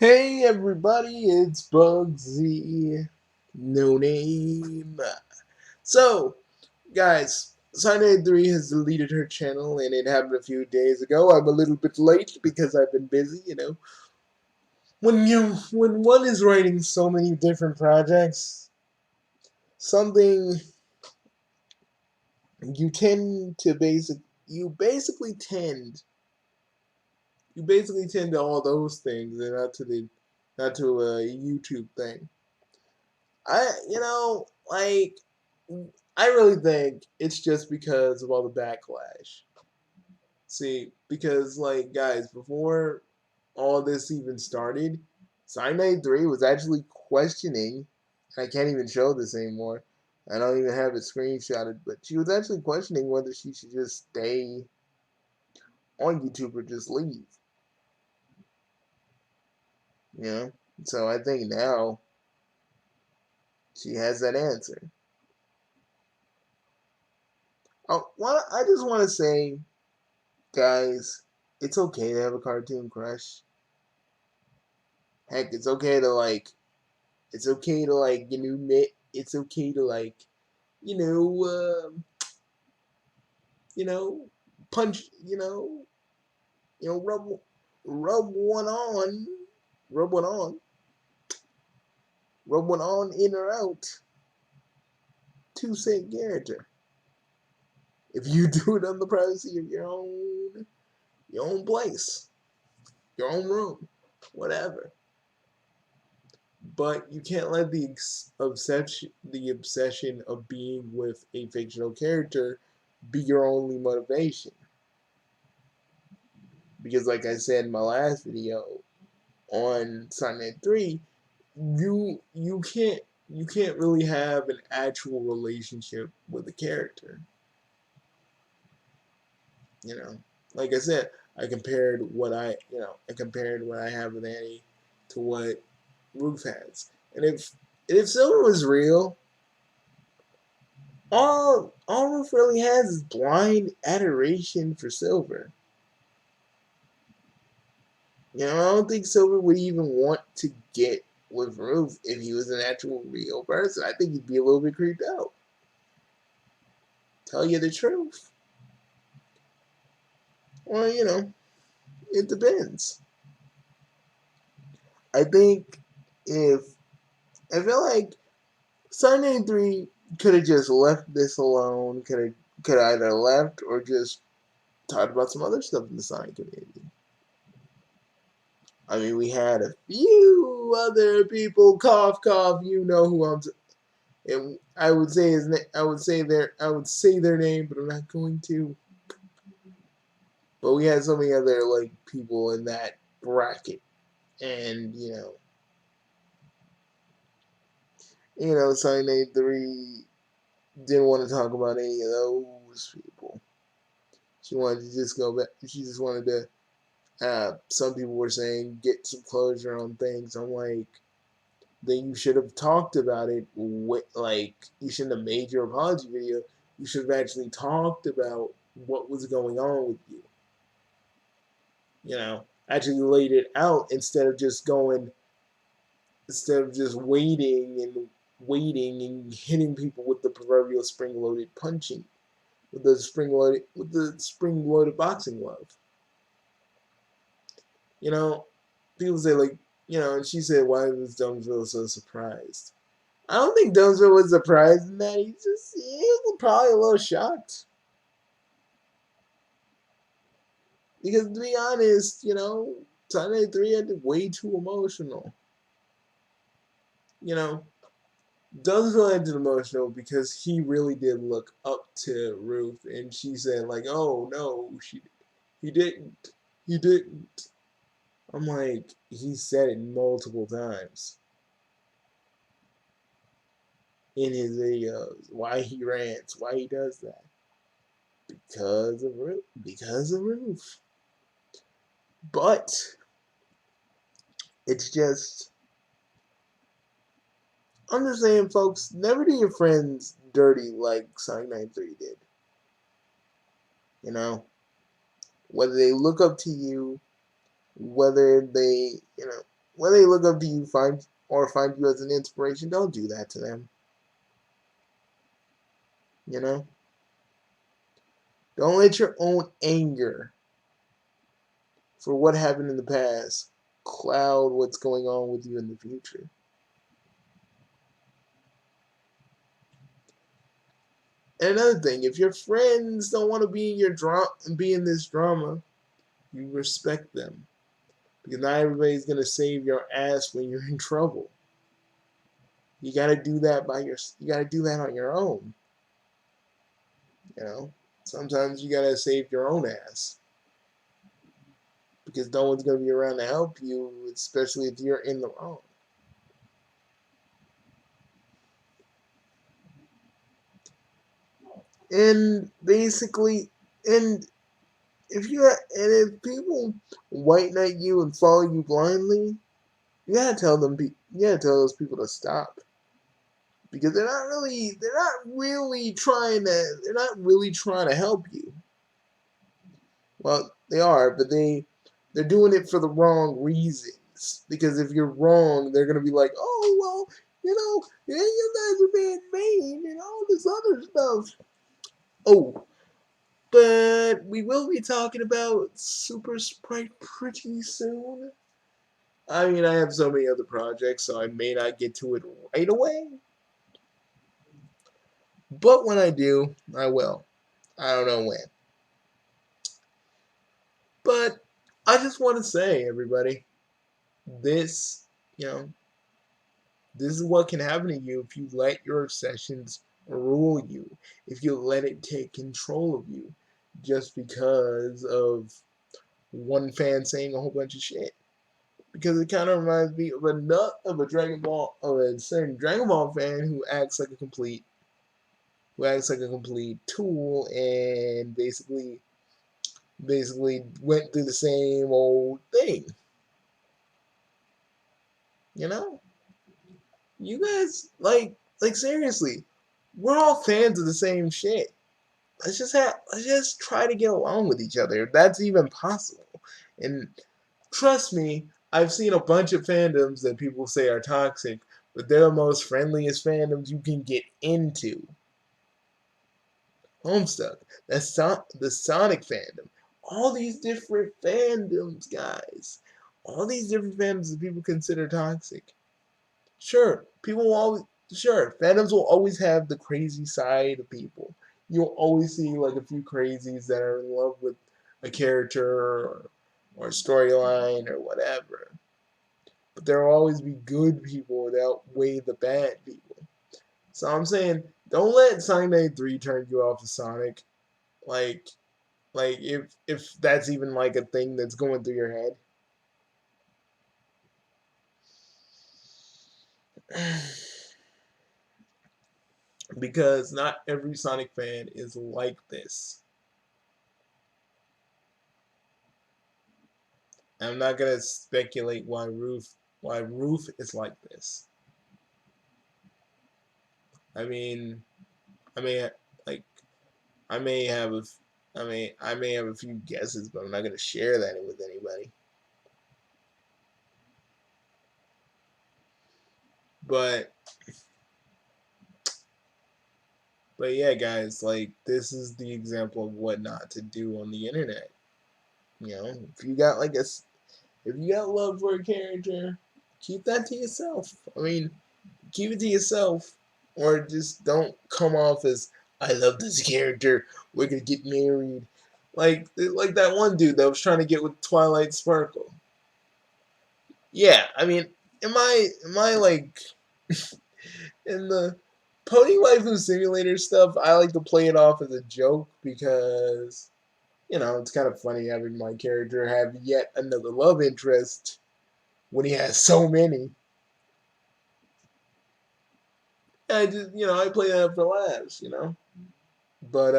Hey everybody, it's Bugsy. No name. So, guys, Cyanide 3 has deleted her channel and it happened a few days ago. I'm a little bit late because I've been busy. When one is writing so many different projects, something you tend to you basically tend to all those things and not to a YouTube thing. Like, I really think it's just because of all the backlash. See, because, like, guys, before all this even started, Cyanide 3 was actually questioning, I can't even show this anymore. I don't even have it screenshotted, but she was actually questioning whether she should just stay on YouTube or just leave. You know? So I think now she has that answer. I just want to say, guys, it's okay to have a cartoon crush. Heck, it's okay to it's okay to you know, uh, you know, punch, rub, rub one on, rub one on, rub one on in or out to said character. If you do it on the privacy of your own place, your own room, whatever. But you can't let the obsession of being with a fictional character be your only motivation. Because, like I said in my last video on Sonnet 3, you can't really have an actual relationship with a character. You know, like I said, I compared what I have with Annie to what Ruth has, and if Silver was real, all Ruth really has is blind adoration for Silver. I don't think Silver would even want to get with Ruth if he was an actual real person. I think he'd be a little bit creeped out. Tell you the truth. Well, it depends. I think if I feel like Sunday 3 could have just left this alone, could either left or just talked about some other stuff in the Sonic community. I mean, we had a few other people cough cough. You know who and I would say his name. I would say their name, but I'm not going to. But we had so many other people in that bracket, and Sunny 3 didn't want to talk about any of those people. She wanted to just go back. She just wanted to. Some people were saying get some closure on things. I'm like, then you should have talked about it. You shouldn't have made your apology video. You should have actually talked about what was going on with you. Actually laid it out instead of just waiting and hitting people with the proverbial spring-loaded punching, with the spring-loaded boxing glove. You know, People say and she said, "Why was Dunsville so surprised?" I don't think Dunsville was surprised in that. He was probably a little shocked because, to be honest, Sunday 3 had way too emotional. You know, Dunsville ended emotional because he really did look up to Ruth, and she said "Oh no, he didn't, he didn't." I'm like, he said it multiple times in his videos. Why he rants? Why he does that? Because of Ruth. Because of Ruth. But it's just, I'm just saying, folks, never do your friends dirty like Sonic 93 did. You know, whether they look up to you, whether they, when they look up to you, find you as an inspiration, don't do that to them. You know, don't let your own anger for what happened in the past cloud what's going on with you in the future. And another thing, if your friends don't want to be in your be in this drama, you respect them because not everybody's gonna save your ass when you're in trouble. You gotta do that You gotta do that on your own. You know, sometimes you gotta save your own ass because no one's gonna be around to help you, especially if you're in the wrong. And basically, and and if people white knight you and follow you blindly, you gotta tell them. You gotta tell those people to stop because they're not really trying to help you. Well, they are, but they're doing it for the wrong reasons. Because if you're wrong, they're gonna be like, oh well, yeah, you guys are being mean and all this other stuff. Oh, but we will be talking about Super Sprite pretty soon. I mean, I have so many other projects, so I may not get to it right away. But when I do, I will. I don't know when. But I just want to say, everybody, this, you know, this is what can happen to you if you let your obsessions rule you, if you let it take control of you, just because of one fan saying a whole bunch of shit. Because it kind of reminds me of a certain Dragon Ball fan who acts like a complete tool and basically went through the same old thing. You know, you guys like seriously, we're all fans of the same shit. Let's just try to get along with each other if that's even possible. And trust me, I've seen a bunch of fandoms that people say are toxic, but they're the most friendliest fandoms you can get into. Homestuck, the Sonic fandom, all these different fandoms, guys, all these different fandoms that people consider toxic. Sure, fandoms will always have the crazy side of people. You'll always see like a few crazies that are in love with a character or a storyline or whatever. But there will always be good people that outweigh the bad people. So I'm saying, don't let Sonic 93 turn you off of Sonic. Like, if that's even like a thing that's going through your head. Because not every Sonic fan is like this. I'm not gonna speculate why Roof is like this. I mean, I may like I may have a I may have a few guesses, but I'm not gonna share that with anybody. But yeah, guys, like this is the example of what not to do on the internet. You know, if you got love for a character, keep that to yourself. I mean, keep it to yourself, or just don't come off as I love this character. We're gonna get married, like that one dude that was trying to get with Twilight Sparkle. Yeah, I mean, am I like in the Pony Waifu Simulator stuff? I like to play it off as a joke because it's kind of funny having my character have yet another love interest when he has so many. I just I play that for laughs. But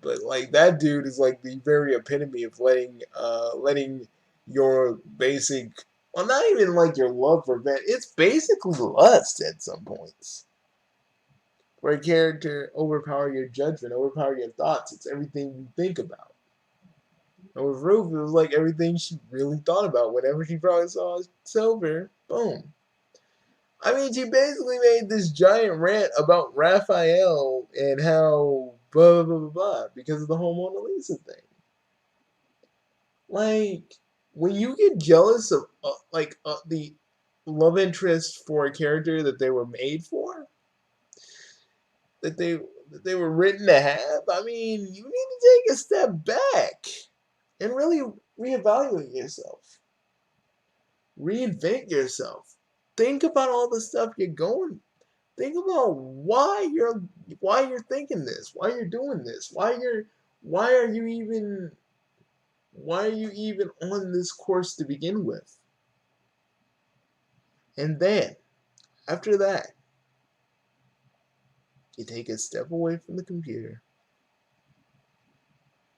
but like that dude is like the very epitome of letting your basic, well, not even like your love for Ben, it's basically lust at some points. For a character overpower your judgment, overpower your thoughts. It's everything you think about. And with Ruth, it was like everything she really thought about. Whenever she probably saw Silver, boom. I mean, she basically made this giant rant about Raphael and how blah blah blah blah, blah because of the whole Mona Lisa thing. Like when you get jealous of the love interest for a character that they were made for, that they that they were written to have. I mean, you need to take a step back and really reevaluate yourself, reinvent yourself. Think about all the stuff you're going. Think about why you're thinking this, why you're doing this, why are you even why are you even on this course to begin with? And then after that, you take a step away from the computer.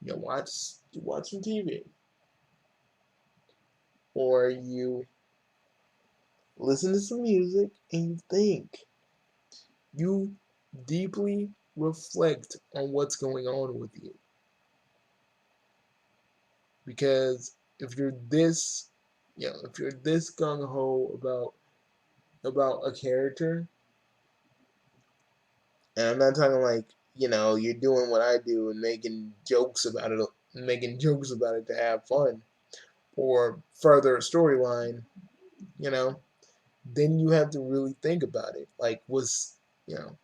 You watch some TV, or you listen to some music, and you think. You deeply reflect on what's going on with you. Because if you're this, if you're this gung ho about a character, and I'm not talking like you're doing what I do and making jokes about it to have fun or further a storyline, you know, then you have to really think about it. Like, you know,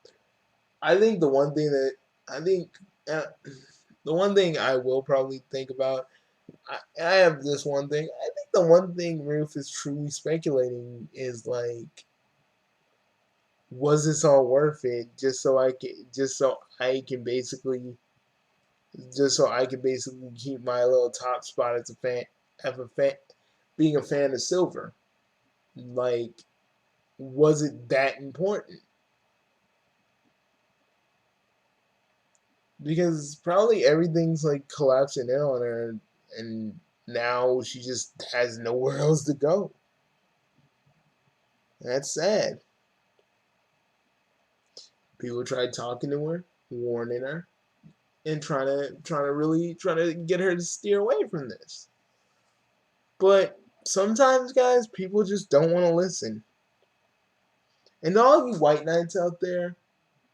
I think the one thing that I think uh, the one thing I will probably think about. I have this one thing. I think the one thing Ruth is truly speculating is like, was this all worth it? Just so I can basically keep my little top spot as a fan, as a fan, being a fan of Silver. Like, was it that important? Because probably everything's like collapsing in on her, and now she just has nowhere else to go. That's sad. People tried talking to her, warning her, and trying to get her to steer away from this. But sometimes, guys, people just don't want to listen. And all you white knights out there,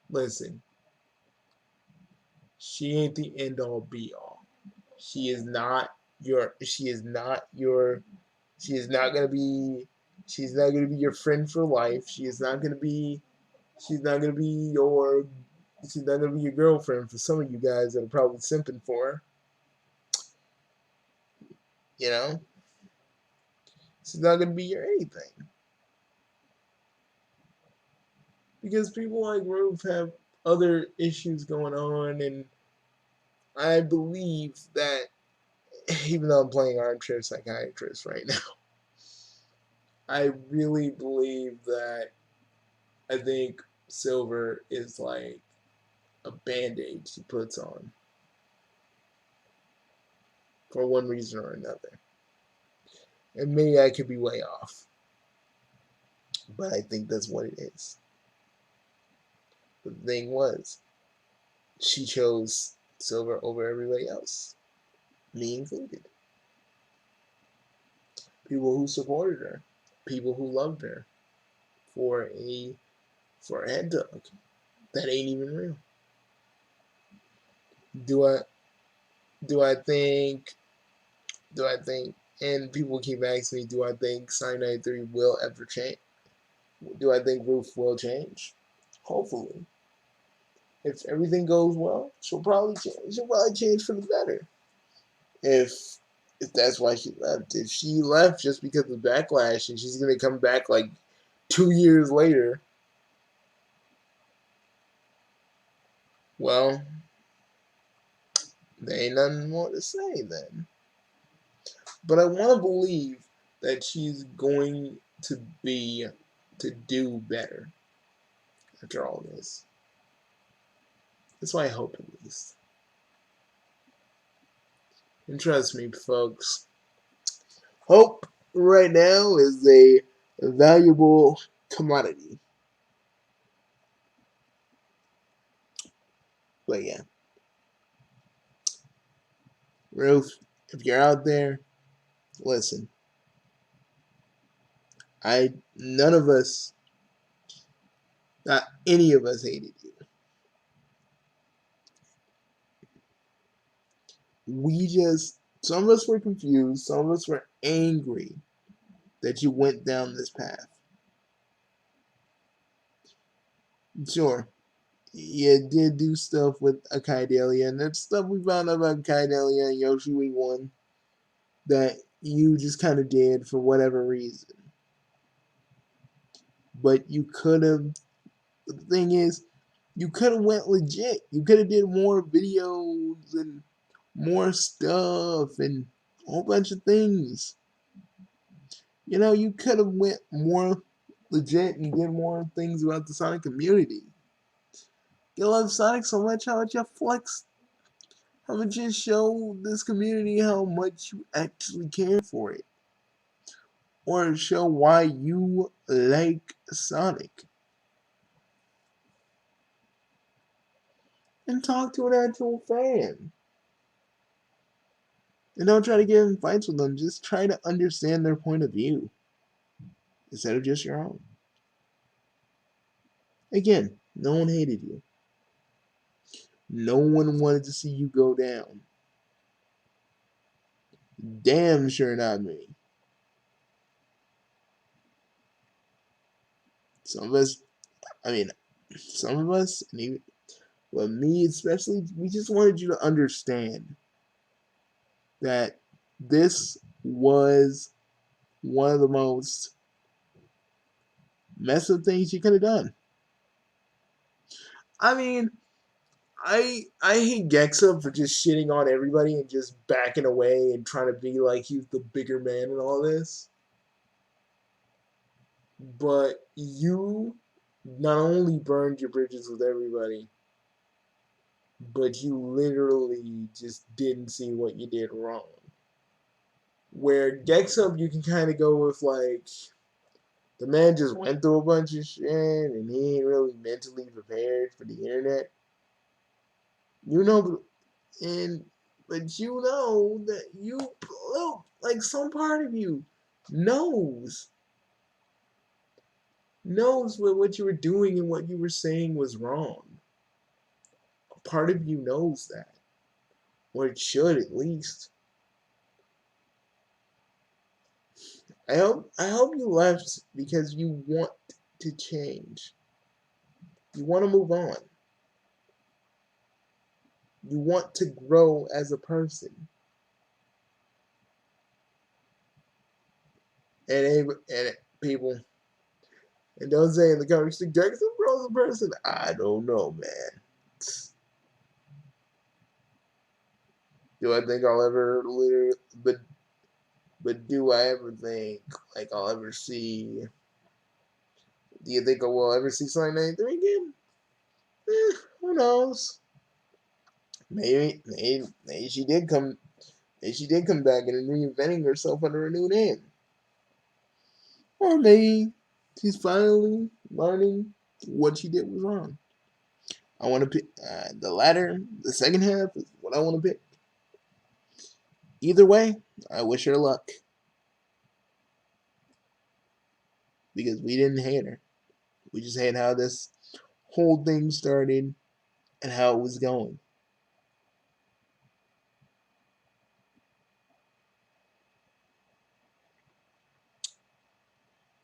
listen. She ain't the end all be all. She is not your. She is not your. She is not gonna be. She's not gonna be your friend for life. She is not gonna be. She's not gonna be your. She's not gonna be your girlfriend for some of you guys that are probably simping for her. You know, she's not gonna be your anything because people like Ruth have other issues going on, and I believe that even though I'm playing armchair psychiatrist right now, I really believe that I think Silver is like a band-aid she puts on for one reason or another. And maybe I could be way off, but I think that's what it is. But the thing was, she chose Silver over everybody else, me included. People who supported her, people who loved her for a head dog that ain't even real. Do I do I think do I think and people keep asking me, do I think Sign 93 will ever change? Do I think Ruth will change? Hopefully. If everything goes well, she'll probably change for the better. If if that's why she left. If she left just because of backlash and she's gonna come back like 2 years later, well, there ain't nothing more to say then. But I want to believe that she's going to do better after all this. That's why I hope at least. And trust me, folks, hope right now is a valuable commodity. But yeah, Ruth, if you're out there, listen. None of us, not any of us hated you. Some of us were confused, some of us were angry that you went down this path. Sure, you did do stuff with Akaidelia, and that's stuff we found out about Akaidelia and Yoshui 1 that you just kind of did for whatever reason. But you could have, the thing is, you could have went legit. You could have did more videos and more stuff and a whole bunch of things. You know, you could have went more legit and did more things about the Sonic community. You love Sonic so much, how much you flex, how much you show this community how much you actually care for it. Or show why you like Sonic. And talk to an actual fan. And don't try to get in fights with them. Just try to understand their point of view instead of just your own. Again, no one hated you. No one wanted to see you go down. Damn sure not me. Some of us, I mean, some of us, and even, well, me especially, we just wanted you to understand that this was one of the most messed up things you could have done. I mean, I hate Gexa for just shitting on everybody and just backing away and trying to be like he's the bigger man and all this. But you not only burned your bridges with everybody, but you literally just didn't see what you did wrong. Where Gexa, you can kind of go with like the man just went through a bunch of shit and he ain't really mentally prepared for the internet. You know, and but you know that you look like some part of you knows what you were doing and what you were saying was wrong. A part of you knows that, or it should at least. I hope you left because you want to change. You want to move on. You want to grow as a person. And people, and don't say in the comments, Jackson grows as a person. I don't know, man. Do I think I'll ever literally, but do I ever think like I'll ever see? Do you think I will ever see Sonic 93 again? Who knows? Maybe she did come. Maybe she did come back and reinventing herself under a new name, or maybe she's finally learning what she did was wrong. I want to pick the latter. The second half is what I want to pick. Either way, I wish her luck because we didn't hate her. We just hate how this whole thing started and how it was going.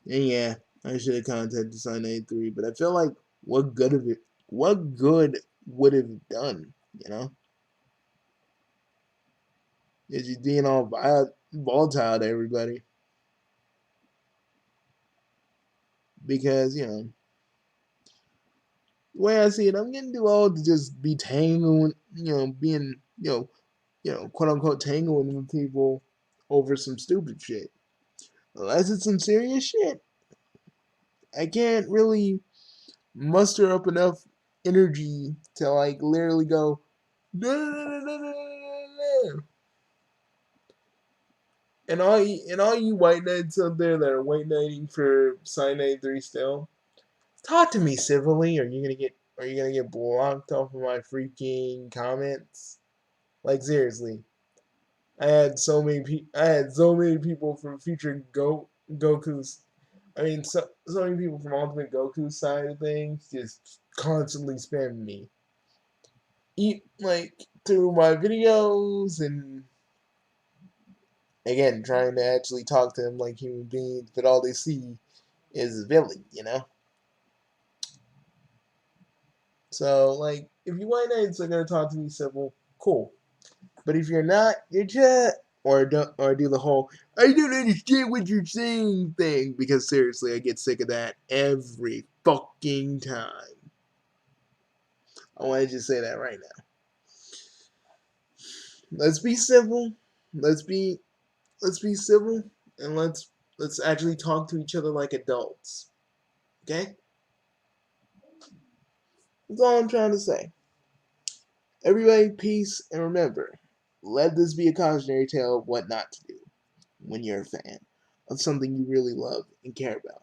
And yeah, I should have contacted Sign 83, but I feel like what good of it? What good would it have done? You know, is you being all volatile to everybody because the way I see it, I'm getting too old to just be tangling, being quote unquote tangling with people over some stupid shit. Unless it's some serious shit, I can't really muster up enough energy to like literally go no no no no no no no no. And all you white knights out there that are white knighting for Sign 83 still, talk to me civilly. Are you gonna get blocked off of my freaking comments? Like seriously. I had so many people from future Goku's. I mean, so many people from Ultimate Goku's side of things just constantly spam me, like through my videos, and again trying to actually talk to them like human beings, but all they see is a villain, you know. So like, if you white knights are gonna talk to me civil, cool. But if you're not, you're just or do the whole "I don't understand what you're saying" thing, because seriously, I get sick of that every fucking time. I want to just say that right now. Let's be civil. Let's be let's be civil, and let's actually talk to each other like adults. Okay? That's all I'm trying to say. Everybody, peace, and remember, let this be a cautionary tale of what not to do when you're a fan of something you really love and care about.